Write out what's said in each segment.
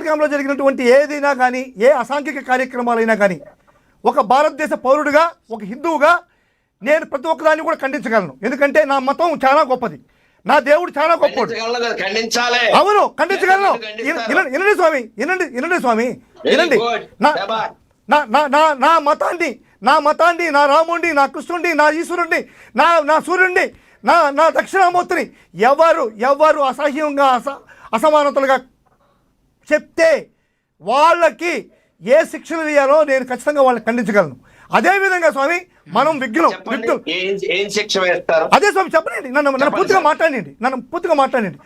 పహల్గామ్లో జరిగినటువంటి ఏదైనా కానీ, ఏ అసాంఘిక కార్యక్రమాలైనా కానీ ఒక భారతదేశ పౌరుడిగా, ఒక హిందువుగా నేను ప్రతి ఒక్కదాన్ని కూడా ఖండించగలను. ఎందుకంటే నా మతం చాలా గొప్పది, నా దేవుడు చాలా గొప్పడు. అవును, ఖండించగలను. వినండి స్వామి, వినండి స్వామి, వినండి. నా మతాన్ని, నా రాముడిని, నా కృష్ణుడిని, నా ఈశ్వరుడిని, నా సూర్యుడిని, నా దక్షిణామూర్తిని ఎవరు అసహ్యంగా అసమానతలుగా చెప్తే వాళ్ళకి ఏ శిక్షలు వేయాలో నేను ఖచ్చితంగా వాళ్ళని ఖండించగలను. అదేవిధంగా స్వామి మనం విఘ్నం అదే స్వామి చెప్పండి, నన్ను పూర్తిగా మాట్లాడండి.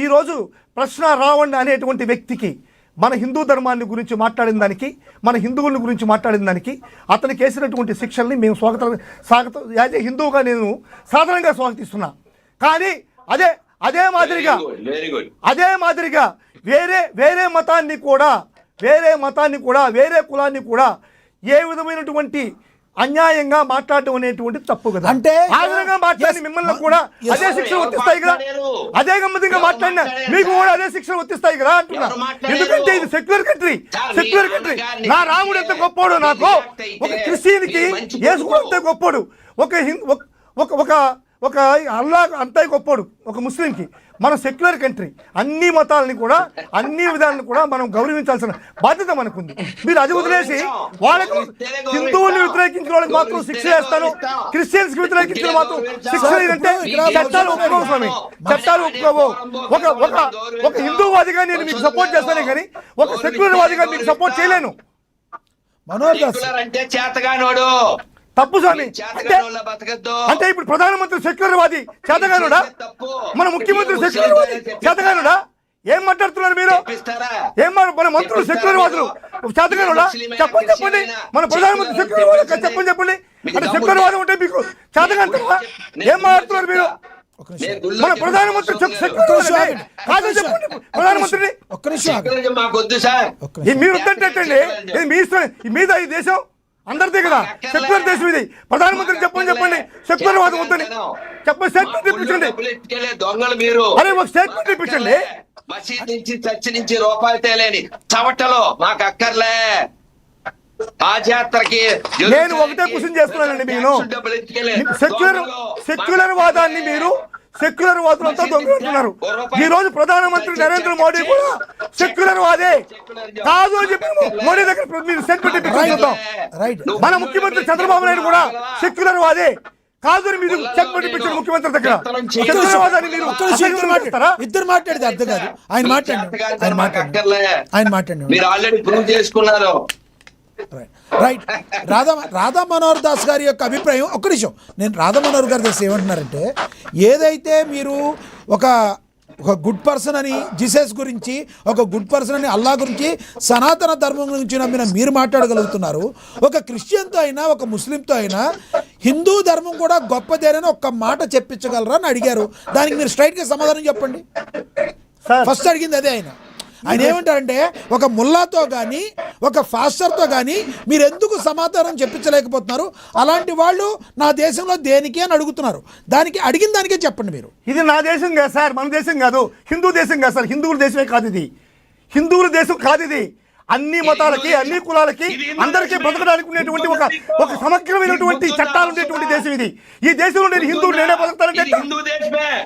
ఈరోజు ప్రశ్న రావండి అనేటువంటి వ్యక్తికి, మన హిందూ ధర్మాన్ని గురించి మాట్లాడిన దానికి, మన హిందువుల గురించి మాట్లాడిన దానికి అతనికి వేసినటువంటి శిక్షల్ని మేము స్వాగతం యాజ్ ఏ హిందువుగా నేను సాధారణంగా స్వాగతిస్తున్నా. కానీ అదే మాదిరిగా వేరే మతాన్ని కూడా, వేరే కులాన్ని కూడా ఏ విధమైనటువంటి అన్యాయంగా మాట్లాడటం అనేటువంటి తప్పు కదా. అంటే ఆ విధంగా మాట్లాడి మిమ్మల్ని కూడా అదే శిక్షలు వర్తిస్తాయి కదా, అదే గమ్మతిగా మాట్లాడినా మీకు కూడా అదే శిక్షలు వర్తిస్తాయి కదా అంటున్నా. ఎందుకంటే ఇది సెక్యులర్ కంట్రీ. నా రాముడు ఎంత గొప్పోడు, నాకు ఒక క్రిస్టియన్కి యేసు కూడా అంతే గొప్పోడు, ఒక అల్లా అంతే గొప్పోడు ఒక ముస్లింకి. మన సెక్యులర్ కంట్రీ, అన్ని మతాలని కూడా, అన్ని విధాలను కూడా మనం గౌరవించాల్సిన బాధ్యత మనకుంది. మీరు అది వదిలేసి వాళ్ళకు హిందువుల్ని వ్యతిరేకించిన వాళ్ళకి మాత్రం శిక్ష వేస్తాను, క్రిస్టియన్స్ కి వ్యతిరేకించిన మాత్రం శిక్ష లేదంటే చట్టాలు ఒప్పుకోవు స్వామి, చట్టాలు ఒప్పుకోవు. ఒక హిందూవాదిగా నేను మీకు సపోర్ట్ చేస్తానే కానీ ఒక సెక్యులర్ వాదిగా మీకు సపోర్ట్ చేయలేను. మనోహర్ దాస్ అంటే చేతగానోడు తప్పు స్వామి. అంటే ఇప్పుడు ప్రధానమంత్రి సెక్యులర్ వాది చేతగానుడా, మన ముఖ్యమంత్రి సెక్యులర్ వాది చేతగానుడా? ఏం మాట్లాడుతున్నారు మీరు? మన మంత్రులు సెక్యులర్ వాదులు చేతగానుడా? చెప్పండి. మన ప్రధానమంత్రి సెక్యులర్ వాది చెప్పండి. అంటే సెక్యులర్ వాదం ఉంటే మీకు చేతగాంటారా? ఏం మాట్లాడుతున్నారు మీరు? మన ప్రధానమంత్రి కాదని చెప్పండి. ప్రధానమంత్రిని మీరు వద్దంటండి, మీద ఈ దేశం అందరిదే కదా, సెక్యులర్ దేశం ఇది. ప్రధానమంత్రి చెప్పండి సెక్యులర్ వాదం వద్దని చెప్పండి. స్టేట్మెంట్ ఇప్పించండి. అరే ఒక స్టేట్మెంట్ ఇప్పించండి. మసీద్ నుంచి చర్చి నుంచి రూపాయలు తేలేని చవటలో మాకు అక్కర్లే. ఆ జాతరకి నేను ఒకటే క్వశ్చన్ చేస్తున్నానండి. మీరు సెక్యులర్ వాదాన్ని మీరు సెక్యులర్ వాదులంతా దొంగలుంటున్నారు. ఈ రోజు ప్రధానమంత్రి నరేంద్ర మోడీ కూడా సెక్యులర్ వాదే కాదు అని చెప్పి మోడీ దగ్గర మీరు స్టేట్మెంట్ ఇప్పించుకుంటాం. మన ముఖ్యమంత్రి చంద్రబాబు నాయుడు కూడా సెక్యులర్ వాదే కాదు అని మీరు స్టేట్మెంట్ ఇప్పించారు ముఖ్యమంత్రి దగ్గర. సెక్యులర్ వాదాన్ని మీరు ఇద్దరు మాట్లాడితే అర్థం కాదు. ఆయన మాట్లాడండి. మీరు ఆల్రెడీ ప్రూవ్ చేసుకున్నారు. రైట్. రాధా మనోహర్ దాస్ గారి యొక్క అభిప్రాయం ఒక్క నిమిషం. నేను రాధా మనోహర్ గారి దాస్ ఏమంటున్నారంటే, ఏదైతే మీరు ఒక గుడ్ పర్సన్ అని జీసస్ గురించి, ఒక గుడ్ పర్సన్ అని అల్లా గురించి, సనాతన ధర్మం గురించి నమ్మిన మీరు మాట్లాడగలుగుతున్నారు, ఒక క్రిస్టియన్తో అయినా ఒక ముస్లింతో అయినా హిందూ ధర్మం కూడా గొప్పదేనని ఒక్క మాట చెప్పించగలరా అని అడిగారు. దానికి మీరు స్ట్రైట్గా సమాధానం చెప్పండి. ఫస్ట్ అడిగింది అదే. ఆయన ఏమంటారంటే, ఒక ముల్లాతో కానీ ఒక ఫాస్టర్తో కానీ మీరు ఎందుకు సమాధానం చెప్పించలేకపోతున్నారు? అలాంటి వాళ్ళు నా దేశంలో దేనికి అని అడుగుతున్నారు. దానికి అడిగిన దానికే చెప్పండి మీరు. ఇది నా దేశం కాదు సార్, మన దేశం కాదు, హిందూ దేశం కాదు సార్, హిందువుల దేశమే కాదు ఇది, హిందువుల దేశం కాదు ఇది. అన్ని మతాలకి, అన్ని కులాలకి, అందరికీ బ్రతకడానికి ఉండేటువంటి ఒక సమగ్రమైనటువంటి చట్టాలు ఉండేటువంటి దేశం ఇది. ఈ దేశంలో నేను హిందువులు నేనే బతుకుతానంటే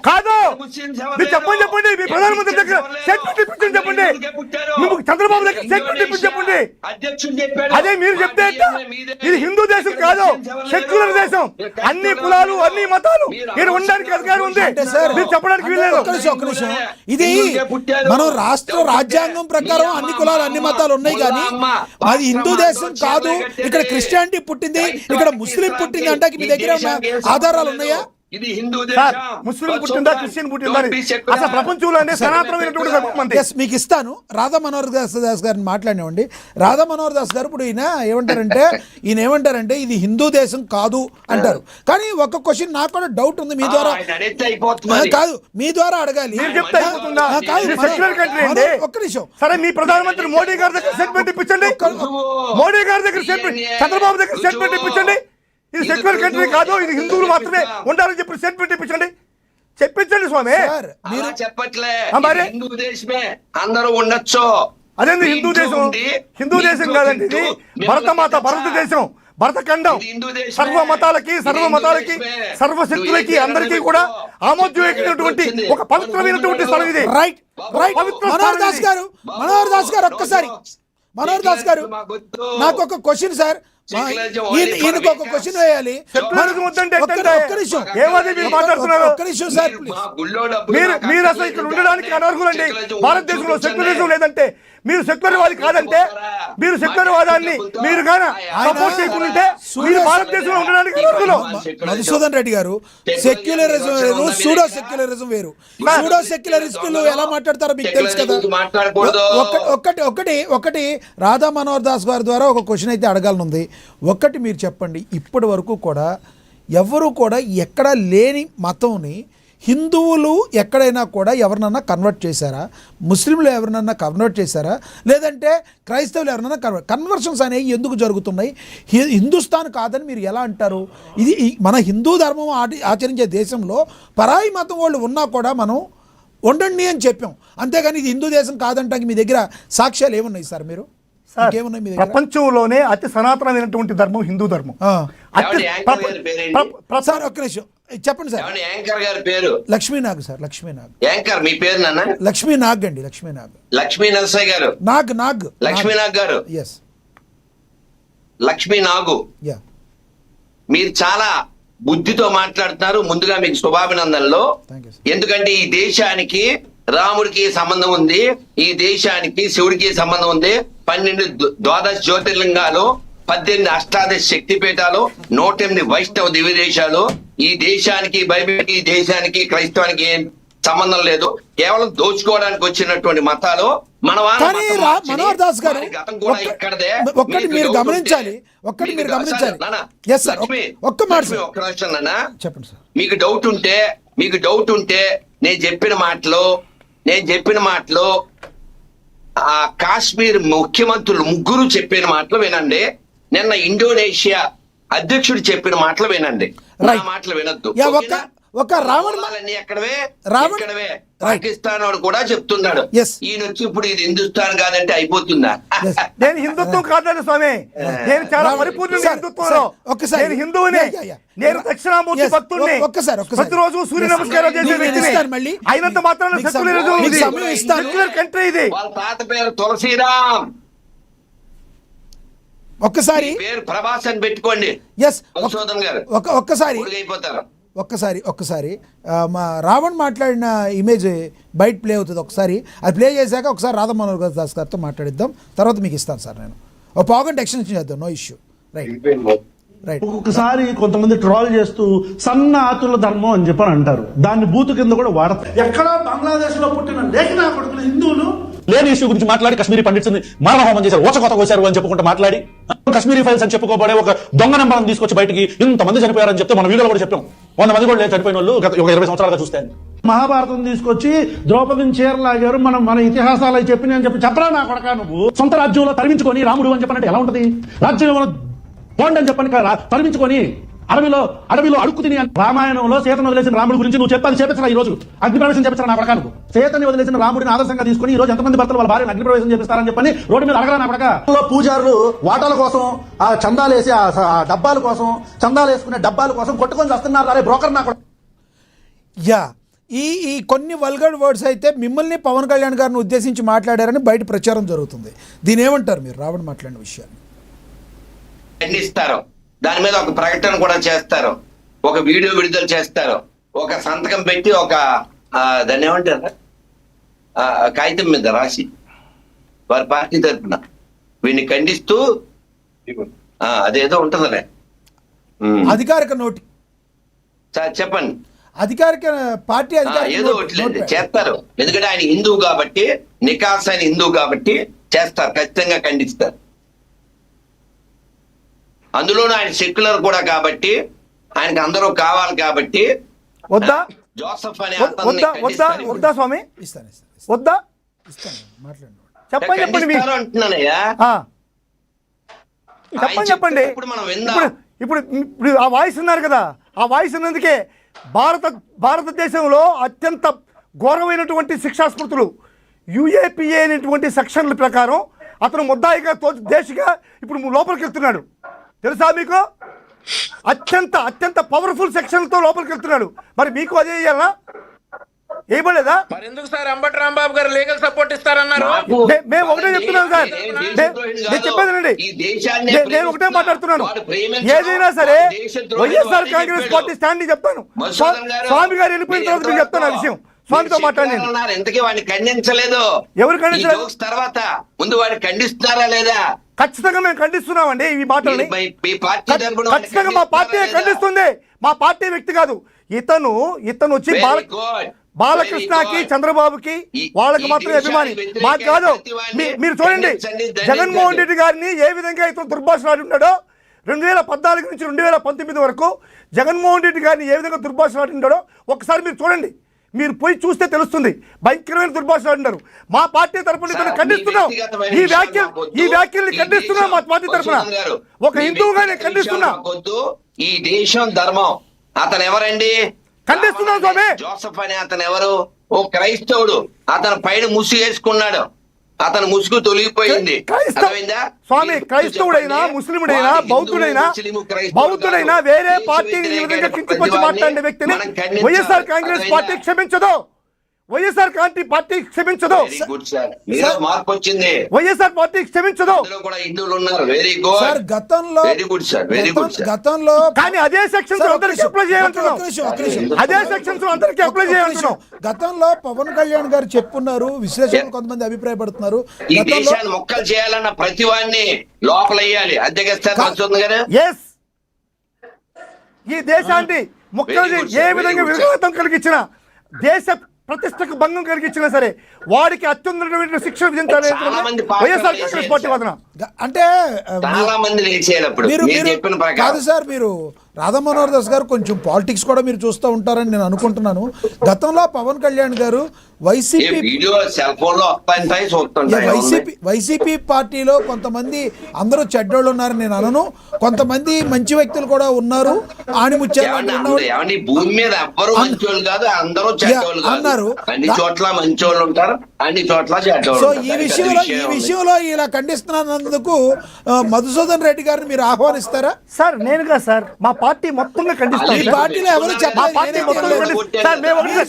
కాదు. మీరు చెప్పండి మీ ప్రధానమంత్రి దగ్గర స్టేట్మెంట్ ఇప్పించండి, చెప్పండి. మీకు చంద్రబాబు దగ్గర స్టేట్మెంట్ ఇప్పించి చెప్పండి. అదే మీరు చెప్తే ఇది హిందూ దేశం కాదు, సెక్యులర్ దేశం. అన్ని కులాలు, అన్ని మతాలు ఇక్కడ ఉండడానికి అధికారం ఉంది, మీరు చెప్పడానికి వీల్లేదు. ఇది మనం రాష్ట్ర రాజ్యాంగం ప్రకారం అన్ని కులాలు, అన్ని మతాలు ఉన్నాయి, కానీ అది హిందూ దేశం కాదు. ఇక్కడ క్రిస్టియానిటీ పుట్టింది, ఇక్కడ ముస్లిం పుట్టింది అంటే మీ దగ్గర ఆధారాలు ఉన్నాయా? ఇది హిందూ ముస్లిం పుట్టిందా, క్రిస్టియన్ పుట్టిందా? అసలు ప్రపంచంలోనే సనాతనమైనటువంటి ధర్మం అంతే. మీకు ఇస్తాను. రాధా మనోహర్ దాస్ గారిని మాట్లాడినండి. రాధా మనోహర్ దాస్ గారు ఇప్పుడు ఈయన ఏమంటారంటే ఇది హిందూ దేశం కాదు అంటారు. కానీ ఒక క్వశ్చన్ నాకు కూడా డౌట్ ఉంది, మీ ద్వారా కాదు, మీ ద్వారా అడగాలి. ఒక్క నిమిషం. సరే, మీ ప్రధానమంత్రి మోడీ గారి దగ్గర స్టేట్మెంట్ ఇప్పించండి, మోడీ గారి దగ్గర స్టేట్మెంట్, చంద్రబాబు దగ్గర స్టేట్మెంట్ ఇప్పించండి. ఇది సెక్యులర్ కంట్రీ కాదు, ఇది హిందువులు మాత్రమే ఉండాలని చెప్పి స్టేట్మెంట్ ఇప్పించండి. చెప్పించండి స్వామి. సార్ అలా చెప్పట్లే, ఆ, మరి? ఇది హిందూ దేశమే, అందరూ ఉండొచ్చు. అదేంది మీ హిందూ ఇంట్లో దేశం? ఉండి, హిందూ మీ దేశం ఇంట్లో కాదండి ఇది. తింటూ, మిమ్మల్ని భరతమాత, తిట్టచ్చా? భారతదేశం, భరతఖండం, ఇది హిందూ దేశమే. సర్వ మతాలకి, ఇది సర్వ హిందూ మతాలకి, దేశమే. సర్వశక్తులకి, నువ్వు అందరికీ ఏం కూడా చేయాలో ఆమోదయోగ్యమైనటువంటి ఒక పవిత్రమైనటువంటి స్థలం ఇది. రైట్ రైట్ పవిత్ర మనోహర్ స్థలం దాస్ ఇది. గారు, మనోహర్ దాస్ గారు ఒక్కసారి, మనోహర్ దాస్ గారు నాకు ఒక క్వశ్చన్ సార్, ఈయనకు ఒక క్వశ్చన్ వేయాలి. సెక్యులరిజం వద్దంటే ఒక్క నిమిషం, ఏమది మీరు మాట్లాడుతున్నారు? ఒక్క నిమిషం సార్ ప్లీజ్. మీరు అసలు ఇక్కడ ఉండడానికి అనర్హులండి. భారతదేశంలో సెక్యులరిజం లేదంటే, మీరు సెక్యులర్వాది కాదంటే, మీరు సెక్యులర్వాదాన్ని మీరు గాన సపోర్ట్ చేయకుంటే మీరు భారతదేశంలో ఉండడానికి అనర్హులు. మధుసూదన్ రెడ్డి గారు, సెక్యులరిజం వేరు, సూడో సెక్యులరిజం వేరు. సూడో సెక్యులరిస్టులు ఎలా మాట్లాడతారో మీకు తెలుసు కదా. ఒకటి రాధా మనోహర్ దాస్ గారి ద్వారా ఒక క్వశ్చన్ అయితే అడగాలనుంది. ఒక్కటి మీరు చెప్పండి, ఇప్పటి వరకు కూడా ఎవరు కూడా ఎక్కడ లేని మతంని హిందువులు ఎక్కడైనా కూడా ఎవరినన్నా కన్వర్ట్ చేశారా? ముస్లింలు ఎవరినన్నా కన్వర్ట్ చేశారా? లేదంటే క్రైస్తవులు ఎవరినన్నా కన్వర్షన్స్ అనేవి ఎందుకు జరుగుతున్నాయి? హిందుస్థాన్ కాదని మీరు ఎలా అంటారు? ఇది మన హిందూ ధర్మం ఆచరించే దేశంలో పరాయి మతం వాళ్ళు ఉన్నా కూడా మనం ఉండండి అని చెప్పాం, అంతేగాని ఇది హిందూ దేశం కాదంటానికి మీ దగ్గర సాక్ష్యాలు ఏమున్నాయి సార్? మీరు ఇంకేమున్నాయి మీ దగ్గర? ప్రపంచంలోనే అతి సనాతనమైనటువంటి ధర్మం హిందూ ధర్మం. సార్ ఒక్క నిమిషం చెప్పండి సార్. యాంకర్ గారి పేరు లక్ష్మీనాగ్ సార్. లక్ష్మీనాగ్. యాంకర్ మీ పేరు నాన్న? లక్ష్మీనాగ్ అండి. లక్ష్మీనాగ్. లక్ష్మీ నరసయ్య గారు. నాగ్ లక్ష్మీనాగ్ గారు. ఎస్, లక్ష్మీ నాగు. యా. మీరు చాలా బుద్ధితో మాట్లాడుతున్నారు. ముందుగా మీకు శుభాభినందనలు. Thank you sir. ఎందుకంటే ఈ దేశానికి రాముడికి సంబంధం ఉంది, ఈ దేశానికి శివుడికి సంబంధం ఉంది. 12 ద్వాదశ జ్యోతిర్లింగాలు, 18 అష్టాదశ శక్తిపీఠాలు, 108 వైష్ణవ దివ్య దేశాలు. ఈ దేశానికి బైబిల్కి, ఈ దేశానికి క్రైస్తవానికి ఏం సంబంధం లేదు. కేవలం దోచుకోవడానికి వచ్చినటువంటి మతాలు. మనోహర్ దాస్ గారు ఒక్కటి మీరు గమనించాలి. ఎస్ సార్, ఒక్క మాట చెప్పండి సార్. మీకు డౌట్ ఉంటే నేను చెప్పిన మాటలు ఆ కాశ్మీర్ ముఖ్యమంత్రులు ముగ్గురు చెప్పిన మాటలు వినండి. నిన్న ఇండోనేషియా అధ్యక్షుడు చెప్పిన మాటలు వినండి. నా మాటలు వినొద్దు. ఒక రావణ్ పాకిస్తాన్ వాడు కూడా చెప్తున్నాడు. ఈయన వచ్చి ఇప్పుడు ఇది హిందుస్థాన్ కాదంటే అయిపోతుందా? నేను హిందుత్వం కాదండి స్వామి, నేను చాలా పరిపూర్ణంగా హిందుత్వంలో. నేను హిందువుని, నేను దక్షిణామూర్తి భక్తుడిని. ప్రతిరోజు సూర్య నమస్కారం చేసే వ్యక్తిని. అయినంత మాత్రం సెక్యులర్ కంట్రీ ఇది. వాళ్ళ తాత పేరు తులసీరామ్. ఒక్కసారి పేరు ప్రభాస్ అని పెట్టుకోండి. ఒక్కసారి మా రావణ్ మాట్లాడిన ఇమేజ్ బయట ప్లే అవుతుంది. ఒకసారి అది ప్లే చేశాక ఒకసారి రాధా మనోహర్ దాస్ గారితో మాట్లాడిద్దాం. తర్వాత మీకు ఇస్తాను సార్. నేను ఒక పావుగంట ఎక్స్టెన్షన్ చేద్దాం, నో ఇష్యూ. రైట్. ఒకసారి కొంతమంది ట్రోల్ చేస్తూ సన్న ఆతుల ధర్మం అని చెప్పని అంటారు. దాన్ని బూతు కింద కూడా వాడతారు. ఎక్కడ బంగ్లాదేశ్ లో పుట్టిన లేఖనా కొడుకులు హిందువులు లేని ఇష్యూ గురించి మాట్లాడి కశ్మీరీ పండిట్స్ మానవహోమం చేశారు, ఓచకొత కోశారు అని చెప్పుకుంటూ మాట్లాడి కశ్మీరీ ఫైల్స్ అని చెప్పుకోబడే ఒక దొంగ నెంబర్ని తీసుకొచ్చి బయటికి ఇంతమంది చనిపోయారని చెప్తే మన వీడియోలో కూడా చెప్పాం. 100 మంది కూడా లేదు చనిపోయిన వాళ్ళు గత 20 సంవత్సరాలుగా చూస్తే. మహాభారతం తీసుకొచ్చి ద్రౌపదిని చీరలాగారు, మన ఇతిహాసాలు అవి చెప్పిన అని చెప్పరా నా కొడకా నువ్వు. సొంత రాజ్యంలో తరిమించుకొని రాముడు అని చెప్పనంటే ఎలా ఉంటది? రాజ్యంలో పోండి అని చెప్పని తరిమించుకొని అడవిలో అడుక్కు తిని. రామాయణంలో సీతను వదిలేసిన రాముడి గురించి నువ్వు చెప్పాలి, చేపించరా ఈ రోజు అగ్నిప్రవేశం చేపించరా నా కొడకా నువ్వు. సీతని వదిలేసిన రాముడిని ఆదర్శంగా తీసుకుని ఈ రోజు ఎంతమంది భర్తలు వాళ్ళ భార్యను అగ్నిప్రవేశం చేపిస్తారని చెప్పని రోడ్డు మీద అడగరా నా కొడకా. పూజారులు వాటాల కోసం, ఆ చందాలేసి ఆ డబ్బాల కోసం, చందాలు వేసుకునే డబ్బాల కోసం కొట్టుకొని వస్తున్నారు. అరే బ్రోకర్ నా కొడక. యా, ఈ కొన్ని వల్గర్ వర్డ్స్ అయితే మిమ్మల్ని పవన్ కళ్యాణ్ గారిని ఉద్దేశించి మాట్లాడారని బయట ప్రచారం జరుగుతుంది. దీని ఏమంటారు మీరు? రావణ్ మాట్లాడిన విషయాన్ని ఖండిస్తారు. దాని మీద ఒక ప్రకటన కూడా చేస్తారు, ఒక వీడియో విడుదల చేస్తారు, ఒక సంతకం పెట్టి ఒక దాన్ని ఏమంటారు కాగితం మీద రాసి వారి పార్టీ తరఫున వీడిని ఖండిస్తూ అదేదో ఉంటుందలే అధికారిక నోటి. చెప్పండి. అధికారిక పార్టీ ఏదో ఒకటి చేస్తారు. ఎందుకంటే ఆయన హిందువు కాబట్టి, నికాస్ ఆయన హిందువు కాబట్టి చేస్తారు, ఖచ్చితంగా ఖండిస్తారు. అందులోనూ ఆయన సెక్యులర్ కూడా కాబట్టి, ఆయనకి అందరూ కావాలి కాబట్టి. వద్దా జోసఫ్ అనే వద్దా స్వామి? వద్దా చెప్పండి అంటున్నానయ్యా. చెప్పండి. ఇప్పుడు ఆ వాయిస్ ఉన్నారు కదా, ఆ వాయిస్ ఉన్నందుకే భారతదేశంలో అత్యంత ఘోరమైనటువంటి శిక్షా స్మృతులు యుఏపిఏ అనేటువంటి సెక్షన్ల ప్రకారం అతను ముద్దాయిగా దేశిగా ఇప్పుడు లోపలికి వెళ్తున్నాడు. తెలుసా మీకు? అత్యంత పవర్ఫుల్ సెక్షన్లతో లోపలికి వెళ్తున్నాడు. మరి మీకు అదే చేయాలా? ఏమలేదా? మరి ఎందుకు సార్ అంబటి రాంబాబు గారు లీగల్ సపోర్ట్ ఇస్తారన్నారు? మేము ఒకటే చెప్తున్నాం సార్, నేను చెప్పేదండి, నేను ఒకటే మాట్లాడుతున్నాను. ఏదైనా సరే వైఎస్ఆర్ కాంగ్రెస్ పార్టీ స్టాండ్ చెప్తాను. స్వామి గారు వెళ్ళిపోయిన తర్వాత మీకు చెప్తాను ఆ విషయం. స్వామితో మాట్లాడినాను. ఎంతకీ వాడిని ఖండించలేదు. ఎవరు ఖండించలేదు? తర్వాత ముందు వాడిని ఖండిస్తున్నారా లేదా? ఖచ్చితంగా మేము ఖండిస్తున్నామండి ఈ మాటల్ని. మీ పార్టీ తరపున ఖచ్చితంగా మా పార్టీ ఖండిస్తుంది. మా పార్టీ వ్యక్తి కాదు ఇతను వచ్చి బాలకృష్ణకి చంద్రబాబుకి వాళ్ళకి మాత్రమే అభిమాని, మాకు కాదు. మీరు చూడండి జగన్మోహన్ రెడ్డి గారిని ఏ విధంగా ఇతను దుర్భాషలాడి ఉన్నాడో 2014 నుంచి 2019 వరకు జగన్మోహన్ రెడ్డి గారిని ఏ విధంగా దుర్భాషలాడి ఉన్నాడో ఒకసారి మీరు చూడండి. మీరు పోయి చూస్తే తెలుస్తుంది. భయంకరమైన దుర్భాషలాడినారు. మా పార్టీ తరఫున ఇతను ఖండిస్తున్నాం. ఈ వ్యాఖ్యల్ని ఖండిస్తున్నాం మా పార్టీ తరఫున. ఒక హిందువుగానే ఖండిస్తున్నా. ఈ దేశం ధర్మం అతను ఎవరండి? ఖండిస్తున్నాం స్వామి. జోసఫ్ అనే అతను ఎవరు? ఓ క్రైస్తవుడు. అతను పైన ముసుగు వేసుకున్నాడు. అతను ముసుగు తొలగిపోయింది. స్వామి క్రైస్తవుడైనా ముస్లిముడైనా బౌద్ధుడైనా వేరే పార్టీని ఈ విధంగా కించపరిచి మాట్లాడే వ్యక్తిని వైఎస్ఆర్ కాంగ్రెస్ పార్టీ క్షమించదు. వైఎస్ఆర్ పార్టీ క్షమించదు. మార్పు వచ్చింది. వైఎస్ఆర్ పార్టీ క్షమించదు. హిందువులు ఉన్నారు. Very good sir. గతంలో కానీ అదే సెక్షన్స్ అందరికీ అప్లై చేయాలంటున్నాం. అదే సెక్షన్స్ అందరికీ అప్లై చేయాలంటున్నాం. గతంలో పవన్ కళ్యాణ్ గారు చెప్పున్నారు, విశ్లేషకులు కొంతమంది అభిప్రాయపడుతున్నారు, ఈ దేశాన్ని మొక్కలు చేయాలన్న ప్రతి వాడిని లోపల వేయాలి. ఎస్, ఈ దేశాన్ని మొక్కలు ఏ విధంగా విఘాతం కలిగించిన, దేశ ప్రతిష్టకు భంగం కలిగించినా సరే వాడికి అత్యున్నతమైన శిక్ష విధించాలి వైఎస్ఆర్ కాంగ్రెస్ పార్టీ వాదన. అంటే చాలా మంది కాదు సార్, మీరు రాధా మనోహర్ దాస్ గారు కొంచెం పాలిటిక్స్ కూడా మీరు చూస్తూ ఉంటారని నేను అనుకుంటున్నాను. గతంలో పవన్ కళ్యాణ్ గారు వైసీపీ పార్టీలో కొంతమంది అందరూ చెడ్డోళ్ళు ఉన్నారని నేను అనను, కొంతమంది మంచి వ్యక్తులు కూడా ఉన్నారు. ఆణిముత్యాలు భూమి మీద ఎవ్వరు మంచోళ్ళు కాదు, అందరూ చెడ్డోళ్ళు అన్నారు. అన్ని చోట్ల మంచోళ్ళు ఉంటారు, అన్ని చోట్ల చెడ్డోళ్ళు. సో ఈ విషయంలో ఇలా ఖండిస్తున్నందుకు మధుసూదన్ రెడ్డి గారిని మీరు ఆహ్వానిస్తారా? సార్ నేనుగా సార్ మా పార్టీ మొత్తంగా ఖండిస్తాం. ఈ పార్టీలో ఎవరు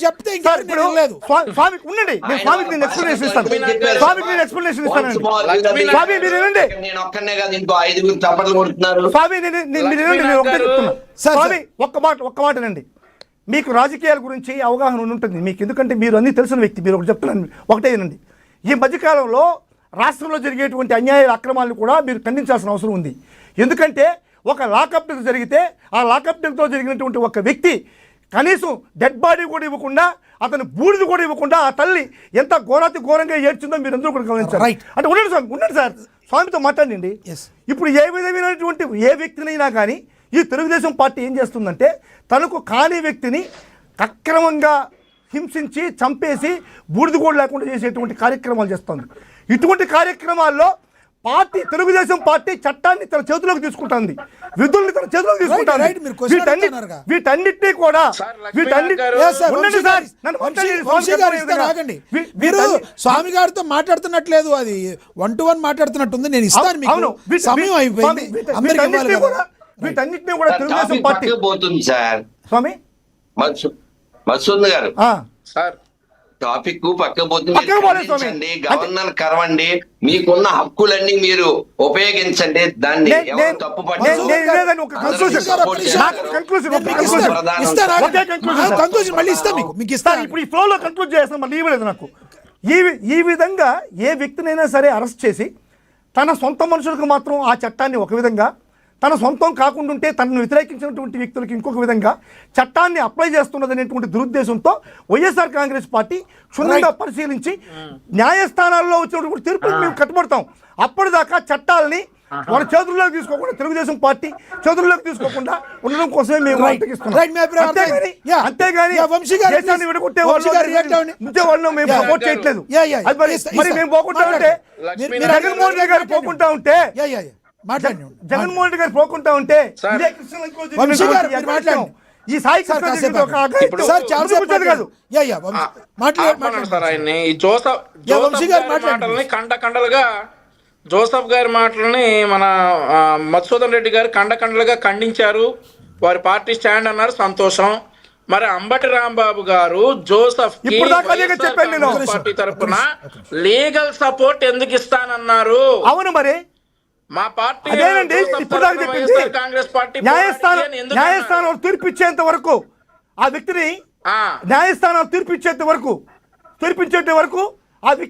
చెప్పలేదు. స్వామికి ఉండండి, నేను స్వామికి నేను ఎక్స్ప్లెనేషన్ ఇస్తాను. స్వామికి నేను ఎక్స్ప్లెనేషన్ ఇస్తానండి. స్వామి మీరు వినండి. నేను ఒక్కనే కాదు, ఇంకో 5 చప్పట్లు కొడుతున్నారు. స్వామి మీరు వినండి, నేను ఒకటే చెప్తున్నా. స్వామి ఒక్క మాటనండి. మీకు రాజకీయాల గురించి అవగాహన ఉంటుంది మీకు, ఎందుకంటే మీరు అన్నీ తెలిసిన వ్యక్తి. మీరు ఒకటి చెప్తున్నాను, ఒకటే వినండి. ఈ మధ్యకాలంలో రాష్ట్రంలో జరిగేటువంటి అన్యాయ అక్రమాలను కూడా మీరు ఖండించాల్సిన అవసరం ఉంది. ఎందుకంటే ఒక లాకప్ డెత్ జరిగితే ఆ లాకప్ డెత్తో జరిగినటువంటి ఒక వ్యక్తి కనీసం డెడ్ బాడీ కూడా ఇవ్వకుండా, అతను బూడిద కూడా ఇవ్వకుండా ఆ తల్లి ఎంత ఘోరంగా ఏడ్చిందో మీరు అందరూ కూడా గమనించారు. అంటే ఉండండి సార్, స్వామితో మాట్లాడండి. ఇప్పుడు ఏ విధమైనటువంటి ఏ వ్యక్తినైనా కానీ ఈ తెలుగుదేశం పార్టీ ఏం చేస్తుందంటే తనకు కాని వ్యక్తిని అక్రమంగా హింసించి చంపేసి బూడిద కూడా లేకుండా చేసేటువంటి కార్యక్రమాలు చేస్తుంది. ఇటువంటి కార్యక్రమాల్లో తెలుగుదేశం పార్టీ చట్టాన్ని తన చేతిలోకి తీసుకుంటుంది, విధుల్ని తన చేతిలోకి తీసుకుంటుంది. వీటన్నిటినీ కూడా స్వామి గారితో మాట్లాడుతున్నట్లేదు, అది 1-to-1 మాట్లాడుతున్నట్టుంది. నేను ఇస్తాను మీకు, సమయం అయిపోయింది. వీటన్నిటినీ కూడా తెలుగుదేశం పార్టీ పోతుంది సార్. స్వామి మధుసూదన్ గారు సార్ టాపిక్ పక్క పోతుంది. గవర్నర్ కరవండి, మీకున్న హక్కులన్నీ మీరు ఉపయోగించండి. దాన్ని తప్పు నాకు ఈ విధంగా ఏ వ్యక్తినైనా సరే అరెస్ట్ చేసి తన సొంత మనుషులకు మాత్రం ఆ చట్టాన్ని ఒక విధంగా, తన సొంతం కాకుండా ఉంటే తనను వ్యతిరేకించినటువంటి వ్యక్తులకు ఇంకొక విధంగా చట్టాన్ని అప్లై చేస్తున్నదనేటువంటి దురుద్దేశంతో వైఎస్ఆర్ కాంగ్రెస్ పార్టీ క్షుణ్ణంగా పరిశీలించి న్యాయస్థానాల్లో వచ్చినటువంటి తీర్పులకు మేము కట్టుబడతాం. అప్పటిదాకా చట్టాలని మన చేతుల్లోకి తీసుకోకుండా, తెలుగుదేశం పార్టీ చేతుల్లోకి తీసుకోకుండా ఉండడం కోసమే మేము అంతేగాని దేశాన్ని విడగొట్టే వాళ్ళు మేము సపోర్ట్ చేయట్లేదు. మరి మేము పోకుండా ఉంటే జగన్మోహన్ రెడ్డి గారు పోకుండా ఉంటే జగన్మోహన్ రెడ్డి గారు పోకుండా ఉంటే ఈ సాయి సార్, కృష్ణ కాసేపు జరిగిన ఒక ఆగండి. అఘాయిత్యం సార్, చాలాసేపు కూర్చోదు కాదు. యా, వంశీ. ఆపమనండి సార్ ఆయన్ని. ఈ జోసఫ్ యా, వంశీ గారు గారి మాట్లాడండి. మాటల్ని కండలుగా జోసఫ్ గారి మాటలని మన మధుసూదన్ రెడ్డి గారు కండలుగా ఖండించారు. వారి పార్టీ స్టాండ్ అన్నారు, సంతోషం. మరి అంబటి రాంబాబు గారు జోసఫ్ కి ఇప్పుడు దాకా అదే చెప్పాను నేను. కాంగ్రెస్ పార్టీ తరఫున లీగల్ సపోర్ట్ ఎందుకు ఇస్తానన్నారు? అవును మరి మా పార్టీ అదేనండి జోసఫ్ ఇప్పుడు దాకా తరఫున చెప్పింది. వైఎస్ఆర్ కాంగ్రెస్ పార్టీ పోరాడింది ఎందుకు అన్నారు? న్యాయస్థానం తీర్పు ఇచ్చేంత వరకు ఆ వ్యక్తిని ఆ. న్యాయస్థానం తీర్పు ఇచ్చేంత వరకు ఆ వ్యక్తి